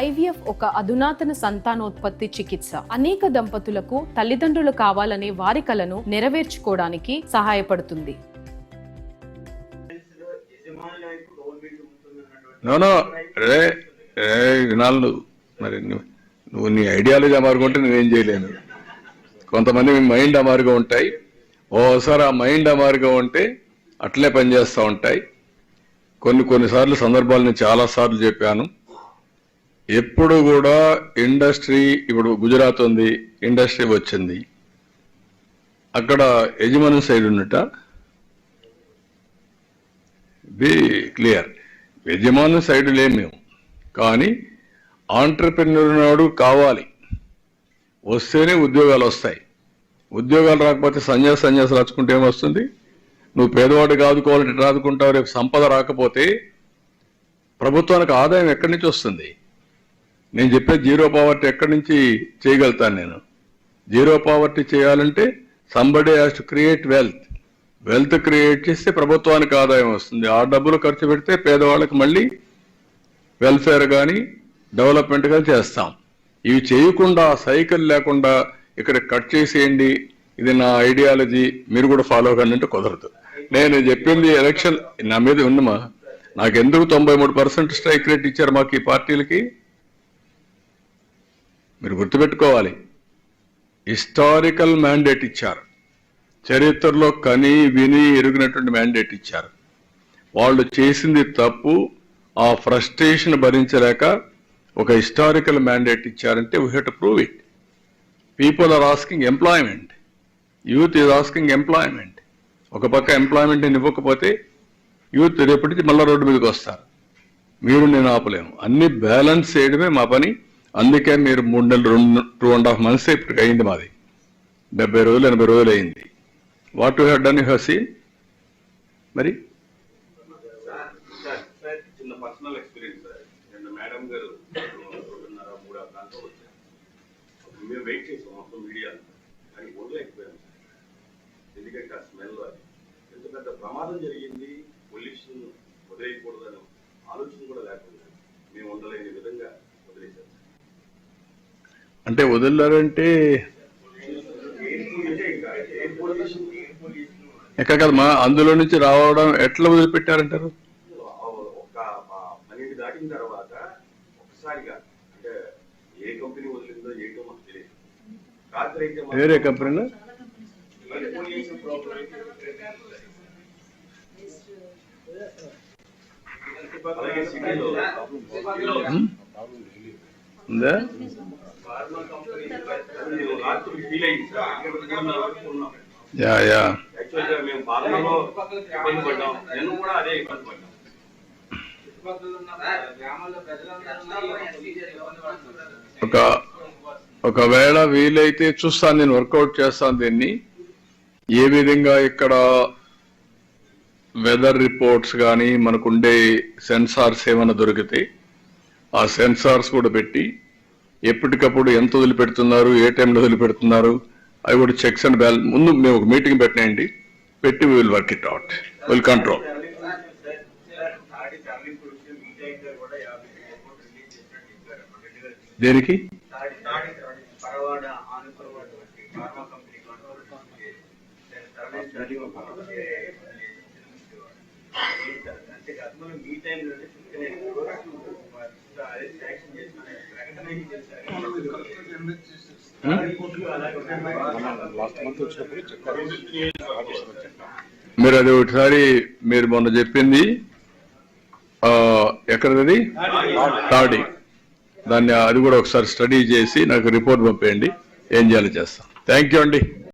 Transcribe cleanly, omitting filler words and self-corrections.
IVF ఒక అధునాతన సంతానోత్పత్తి చికిత్స. అనేక దంపతులకు తల్లిదండ్రులు కావాలనే వారి కలను నెరవేర్చుకోవడానికి సహాయపడుతుంది. వినాలు మరి నువ్వు నీ ఐడియాలజీ అమారుకుంటే నువ్వేం చేయలేను. కొంతమంది మైండ్ అమారుగా ఉంటాయి. ఓసారి ఆ మైండ్ అమారుగా ఉంటే అట్లే పనిచేస్తూ ఉంటాయి. కొన్నిసార్లు సందర్భాలు నేను చాలాసార్లు చెప్పాను. ఎప్పుడు కూడా ఇండస్ట్రీ, ఇప్పుడు గుజరాత్ ఉంది, ఇండస్ట్రీ వచ్చింది, అక్కడ యజమాని సైడ్ ఉన్నట బి క్లియర్. యజమాని సైడ్ లేము మేము, కానీ ఆంటర్ప్రెన్యూర్ నాడు కావాలి, వస్తేనే ఉద్యోగాలు వస్తాయి. ఉద్యోగాలు రాకపోతే సన్యాసాలు రాచుకుంటే ఏమొస్తుంది? నువ్వు పేదవాడికి ఆదుకోవాలంటే రాదుకుంటావు. రేపు సంపద రాకపోతే ప్రభుత్వానికి ఆదాయం ఎక్కడి నుంచి వస్తుంది? నేను చెప్పే జీరో పావర్టీ ఎక్కడి నుంచి చేయగలుగుతాను నేను? జీరో పావర్టీ చేయాలంటే somebody has to create wealth create చేస్తే ప్రభుత్వానికి ఆదాయం వస్తుంది. ఆ డబ్బులు ఖర్చు పెడితే పేదవాళ్ళకి మళ్ళీ వెల్ఫేర్ కానీ డెవలప్మెంట్ కానీ చేస్తాం. ఇవి చేయకుండా, సైకిల్ లేకుండా ఇక్కడ కట్ చేసేయండి, ఇది నా ఐడియాలజీ, మీరు కూడా ఫాలో కండి అంటే కుదరదు. నేను చెప్పింది ఎలక్షన్ నా మీద ఉన్నమా, నాకెందుకు 93% స్ట్రైక్ రేట్ ఇచ్చారు మాకు ఈ పార్టీలకి? మీరు గుర్తుపెట్టుకోవాలి. హిస్టారికల్ మ్యాండేట్ ఇచ్చారు, చరిత్రలో కని విని ఎరిగినటువంటి మ్యాండేట్ ఇచ్చారు. వాళ్ళు చేసింది తప్పు, ఆ ఫ్రస్ట్రేషన్ భరించలేక ఒక హిస్టారికల్ మ్యాండేట్ ఇచ్చారంటే we have to prove it. People are asking employment, youth is asking employment. ఒక పక్క ఎంప్లాయ్మెంట్ ఇవ్వకపోతే యూత్ రేపటి నుంచి మళ్ళీ రోడ్డు మీదకి వస్తారు. మీరు నేను ఆపలేము. అన్ని బ్యాలెన్స్ చేయడమే మా పని. అందుకే మీరు 3 నెలలు 2.5 months ఇప్పటికి అయింది మాది. 70 రోజులు 80 రోజులు అయింది. What you have done you have seen. మరి చిన్న పర్సనల్ ఎక్స్పీరియన్స్ సార్. నిన్న మేడం గారు 2:30-3 వచ్చారు. మేము వెయిట్ చేసాం మొత్తం మీడియా, కానీ వదలలేకపోయాం సార్. ఎందుకంటే ఆ స్మెల్, అది ఎంత పెద్ద ప్రమాదం జరిగింది, పొల్యూషన్ వదిలేయకూడదని ఆలోచన కూడా లేకుండా మేము ఉండలేని విధంగా వదిలేశాం. అంటే వదిలేరంటే ఎక్కడ కదమ్మా, అందులో నుంచి రావడం ఎట్లా వదిలిపెట్టారంటారు? ఒక 12 దాటిన తర్వాత ఒకసారిగా, అంటే ఏ కంపెనీ వదిలిందో ఏంటో మాకు తెలియదు. రాత్రి అయితే వేరే కంపెనీలో అలాగే సిటీలో ఉందా? రాత్రి ఫీల్ అయింది సార్. యా యాక్చువల్గా మేము పాలనలో ఇబ్బంది పడ్డాం, నేను కూడా అదే ఇబ్బంది పడ్డాం. ఒకవేళ వీలైతే చూస్తాను, నేను వర్కౌట్ చేస్తాను దీన్ని. ఏ విధంగా ఇక్కడ వెదర్ రిపోర్ట్స్ కానీ మనకుండే సెన్సార్స్ ఏమైనా దొరికితే ఆ సెన్సార్స్ కూడా పెట్టి ఎప్పటికప్పుడు ఎంత వదిలిపెడుతున్నారు, ఏ టైంలో వదిలిపెడుతున్నారు, అవి కూడా చెక్స్ అండ్ బ్యాలెన్స్. ముందు మేము ఒక మీటింగ్ పెట్టినాయండి, పెట్టి will work it out, will control. దేనికి? మీరు అది ఒకసారి, మీరు మొన్న చెప్పింది ఎక్కడది, తాడి, దాన్ని అది కూడా ఒకసారి స్టడీ చేసి నాకు రిపోర్ట్ పంపేయండి, ఏం చేయాలో చేస్తాం. థ్యాంక్ యూ అండి.